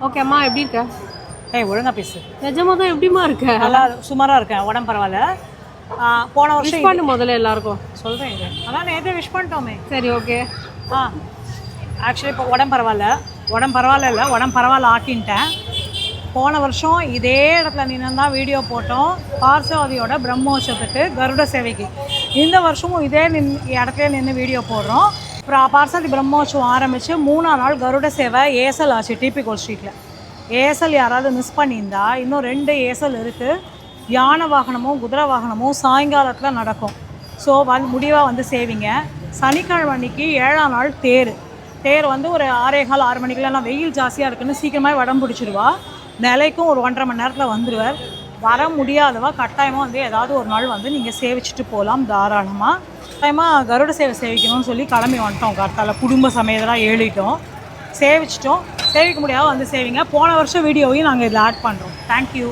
Okay அம்மா எப்படி இருக்க? ஏய் ஒழுங்கா பேசு. நிஜமா தான் எப்படிமா இருக்க? நல்லா சுமாராக இருக்கேன், உடம்பு பரவாயில்ல. போன வருஷம் விஷ் பண்ணு முதல்ல எல்லாருக்கும். சொல்கிறேன் இது அதான் நேற்று விஷ் பண்ணிட்டோமே. சரி ஓகே. ஆக்சுவலி இப்போ உடம்பு பரவாயில்ல, உடம்பு பரவாயில்ல ஆக்கின்ட்டேன். போன வருஷம் இதே இடத்துல நின்று தான் வீடியோ போட்டோம் பார்சவாதியோட பிரம்மோற்சவத்துக்கு கருட சேவைக்கு. இந்த வருஷமும் இதே இடத்துல நின்று வீடியோ போடுறோம். அப்புறம் பார்சவாதி பிரம்மோற்சவம் ஆரம்பித்து 3ஆம் நாள் கருட சேவை ஏஎஸ்எல் ஆச்சு டிபி கோல் ஸ்ட்ரீட்டில். ஏஎஸ்எல் யாராவது மிஸ் பண்ணியிருந்தா இன்னும் 2 ஏஎஸ்எல் இருக்குது. யானை வாகனமும் குதிரை வாகனமும் சாயங்காலத்தில் நடக்கும். ஸோ முடிவாக வந்து சேவிங்க. சனிக்கிழமை அன்னைக்கு 7ஆம் நாள் தேர் வந்து ஒரு 6:15 மணிக்கெலாம் வெயில் ஜாஸ்தியாக இருக்குன்னு சீக்கிரமாக வடம் பிடிச்சிடுவா. நிலைக்கும் ஒரு 1.5 மணி நேரத்தில் வந்துடுவார். வர முடியாதவா கட்டாயமாக வந்து ஏதாவது ஒரு நாள் வந்து நீங்கள் சேவிச்சுட்டு போகலாம் தாராளமாக. கட்டாயமாக கருட சேவை சேவிக்கணும்னு சொல்லி கிளம்பி வந்துட்டோம். கார்த்தால குடும்ப சமேதராக ஏறிட்டோம், சேவிச்சிட்டோம். சேவிக்க முடியாத வந்து சேவிங்க. போன வருஷம் வீடியோவையும் நாங்கள் இதில் ஆட் பண்ணுறோம். தேங்க்யூ.